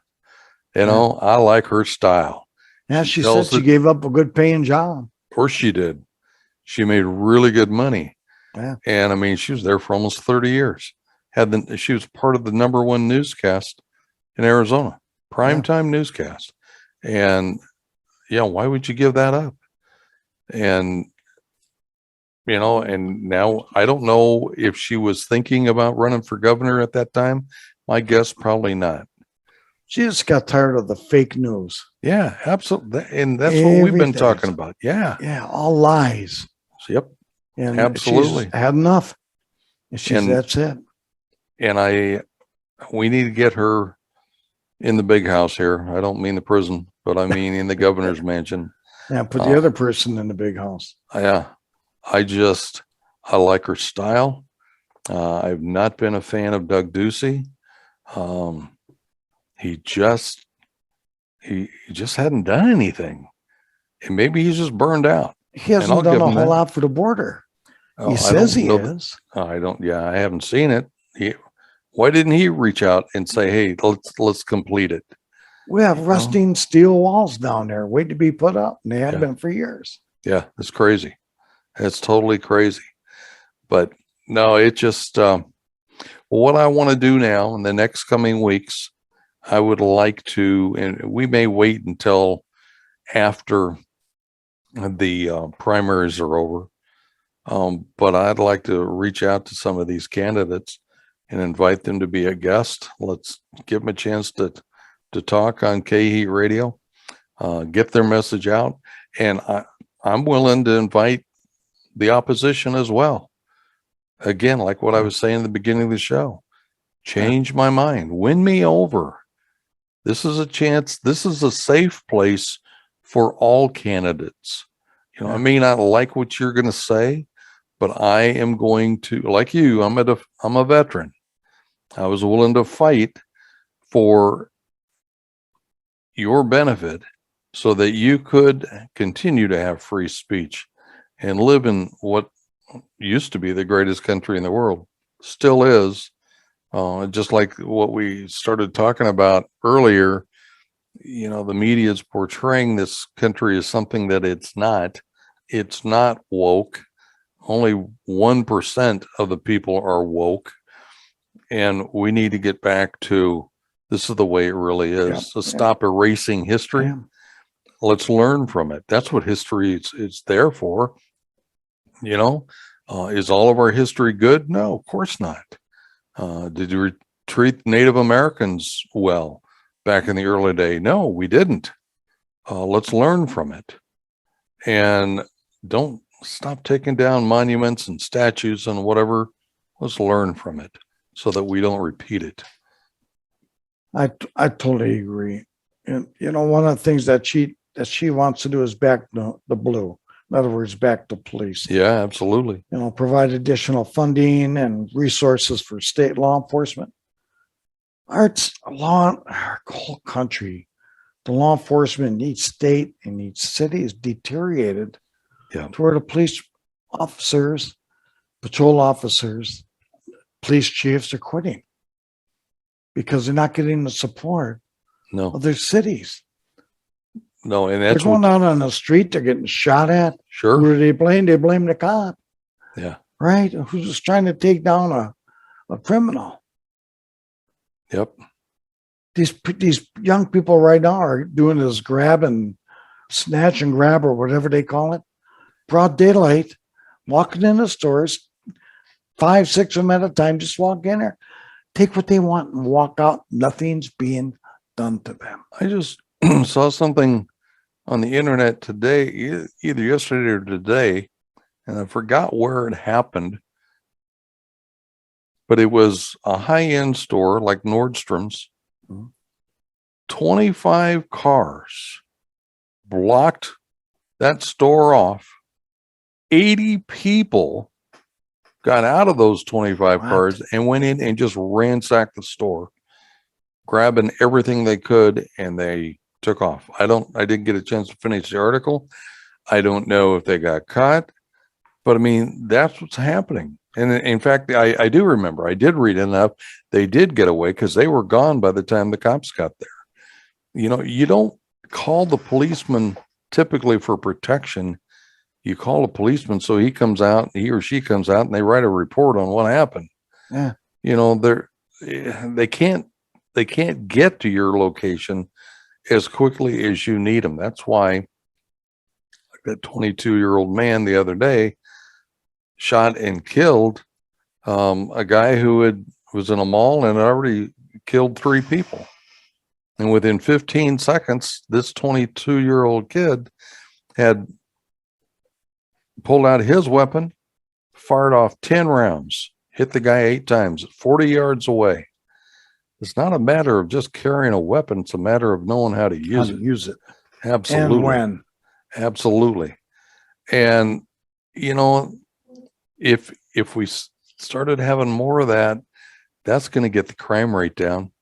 I like her style. Yeah, she said she gave up a good paying job. Of course she did. She made really good money. Yeah. And I mean, she was there for almost 30 years. She was part of the #1 newscast in Arizona, primetime newscast. And why would you give that up? And and now I don't know if she was thinking about running for governor at that time. My guess, probably not. She just got tired of the fake news. Yeah, absolutely. And that's what we've been Everything. talking about. Yeah. Yeah, all lies. Yep. And Absolutely. she's had enough. And And that's it. and we need to get her in the big house here. I don't mean the prison, but I mean in the governor's mansion. Yeah, put the other person in the big house. Yeah. I like her style. I've not been a fan of Doug Ducey. He just hadn't done anything, and maybe he's just burned out. He And I'll hasn't done give a him whole that. lot for the border. Oh, He I says don't he know that- is. I don't. Yeah, I haven't seen it. Why didn't he reach out and say, "Hey, let's complete it"? We have You know? rusting steel walls down there waiting to be put up, and they have Yeah. been for years. Yeah, it's crazy. It's totally crazy. But no, it just what I want to do now in the next coming weeks, I would like to, and we may wait until after the primaries are over. But I'd like to reach out to some of these candidates and invite them to be a guest. Let's give them a chance to talk on KHeatradio, get their message out. And I'm willing to invite the opposition as well. Again, like what I was saying in the beginning of the show, change my mind, win me over. This is a chance. This is a safe place for all candidates. I may not like what you're going to say, but I am going to, like you, I'm a veteran. I was willing to fight for your benefit so that you could continue to have free speech and live in what used to be the greatest country in the world. Still is. Just like what we started talking about earlier, the media is portraying this country as something that it's not. It's not woke. Only 1% of the people are woke. And we need to get back to this is the way it really is. Yep. So stop erasing history. Yeah. Let's learn from it. That's what history is there for. Is all of our history good? No, of course not. Did we treat Native Americans well back in the early day? No, we didn't. Let's learn from it. And don't stop taking down monuments and statues and whatever. Let's learn from it so that we don't repeat it. I totally agree. And one of the things that she wants to do is back the blue. In other words, back the police. Yeah, absolutely. Provide additional funding and resources for state law enforcement. Our whole country, the law enforcement in each state and each city is deteriorated. Yeah. To where the police officers, patrol officers, police chiefs are quitting because they're not getting the support of their cities. No, and They're that's going out on the street, they're getting shot at. Sure. Who do they blame? They blame the cop. Yeah. Right? Who's just trying to take down a criminal. Yep. These young people right now are doing this grab and snatch and grab or whatever they call it. Broad daylight, walking in the stores, 5, 6 of them at a time, just walk in there, take what they want and walk out. Nothing's being done to them. I just saw something on the internet today, either yesterday or today, and I forgot where it happened, but it was a high-end store like Nordstrom's. 25 cars blocked that store off. 80 people got out of those 25 cars and went in and just ransacked the store, grabbing everything they could, and they took off. I didn't get a chance to finish the article. I don't know if they got caught, but I mean, that's what's happening. And in fact, I do remember, I did read enough. They did get away because they were gone by the time the cops got there. You don't call the policeman typically for protection. You call a policeman so he or she comes out and they write a report on what happened. Yeah. They can't get to your location as quickly as you need them. That's why, like that 22-year-old man the other day, shot and killed a guy who was in a mall and had already killed 3 people. And within 15 seconds, this 22-year-old kid had pulled out his weapon, fired off 10 rounds, hit the guy 8 times, 40 yards away. It's not a matter of just carrying a weapon. It's a matter of knowing how to use it. Use it. Absolutely. And when. Absolutely. And, you know, if we started having more of that, that's going to get the crime rate down.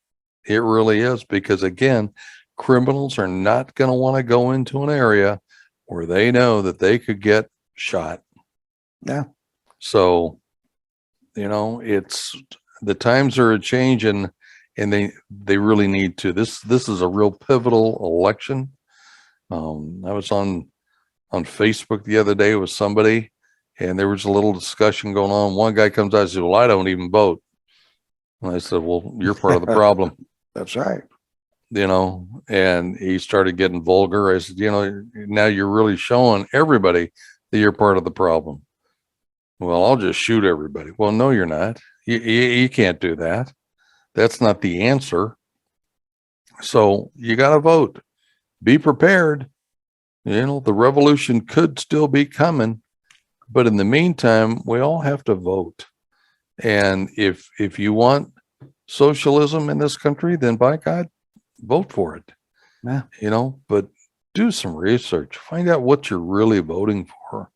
It really is, because again, criminals are not going to want to go into an area where they know that they could get shot. Yeah. So, you know, it's the times are changing, and they really need to. This is a real pivotal election. I was on Facebook the other day with somebody, and there was a little discussion going on. One guy comes out and says, "Well, I don't even vote." And I said, "Well, you're part of the problem." That's right. You know, and he started getting vulgar. I said, "You know, now you're really showing everybody that you're part of the problem." "Well, I'll just shoot everybody." Well, no, you're not. You can't do that. That's not the answer. So you got to vote. Be prepared. You know, the revolution could still be coming, but in the meantime, we all have to vote. And if you want socialism in this country, then by God, vote for it. Yeah. You know, but do some research. Find out what you're really voting for,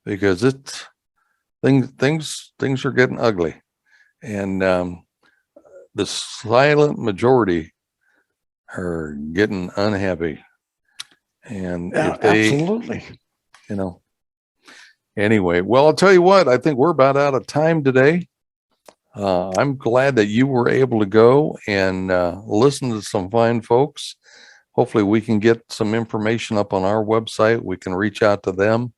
because it's things are getting ugly, and the silent majority are getting unhappy. And Yeah, if they, absolutely. you know, anyway, well, I'll tell you what, I think we're about out of time today. I'm glad that you were able to go and listen to some fine folks. Hopefully we can get some information up on our website. We can reach out to them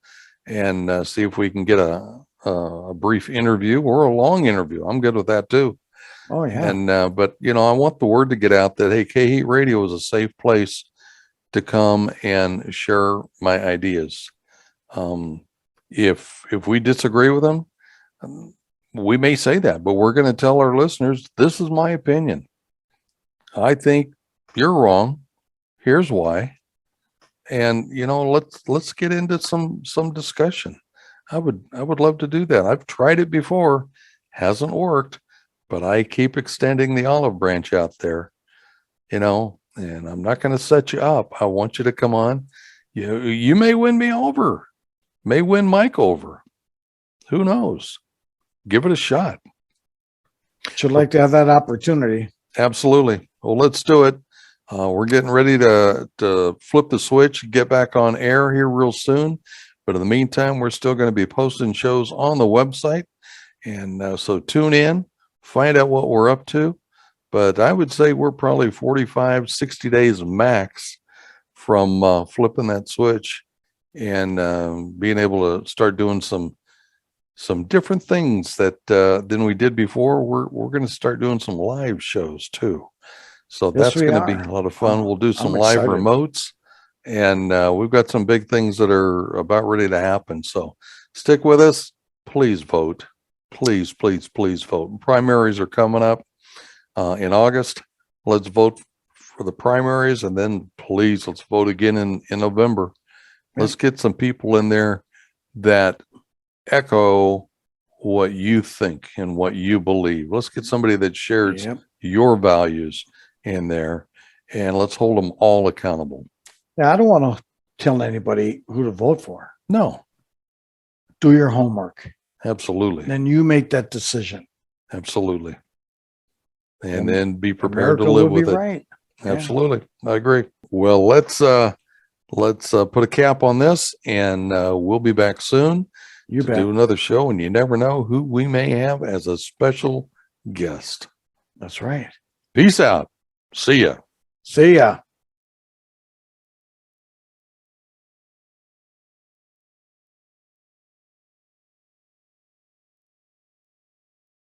and see if we can get a brief interview or a long interview. I'm good with that too. Oh, yeah. And but you know, I want the word to get out that, hey, KHeatradio is a safe place to come and share my ideas. If we disagree with them, we may say that, but we're going to tell our listeners, this is my opinion. I think you're wrong. Here's why. And you know, let's get into some discussion. I would love to do that. I've tried it before, hasn't worked, but I keep extending the olive branch out there, you know, and I'm not going to set you up. I want you to come on. You may win me over, may win Mike over. Who knows? Give it a shot. Should like to have that opportunity. Absolutely. Well, let's do it. We're getting ready to flip the switch, get back on air here real soon. But in the meantime, we're still going to be posting shows on the website. And so tune in, find out what we're up to. But I would say we're probably 45, 60 days max from flipping that switch and being able to start doing some different things that than we did before. We're going to start doing some live shows too. So Yes, that's going to be a lot of fun. We'll do some I'm live excited. remotes, and we've got some big things that are about ready to happen. So stick with us. Please vote. Please, please, please vote. Primaries are coming up in August. Let's vote for the primaries, and then please let's vote again in November. Let's get some people in there that echo what you think and what you believe. Let's get somebody that shares your values in there, and let's hold them all accountable. Yeah, I don't want to tell anybody who to vote for. No. Do your homework. Absolutely. Then you make that decision. Absolutely. And then be prepared America to live will with be it. right. Absolutely. I agree. Well, let's put a cap on this, and we'll be back soon You to bet. do another show, and you never know who we may have as a special guest. That's right. Peace out. See ya. See ya.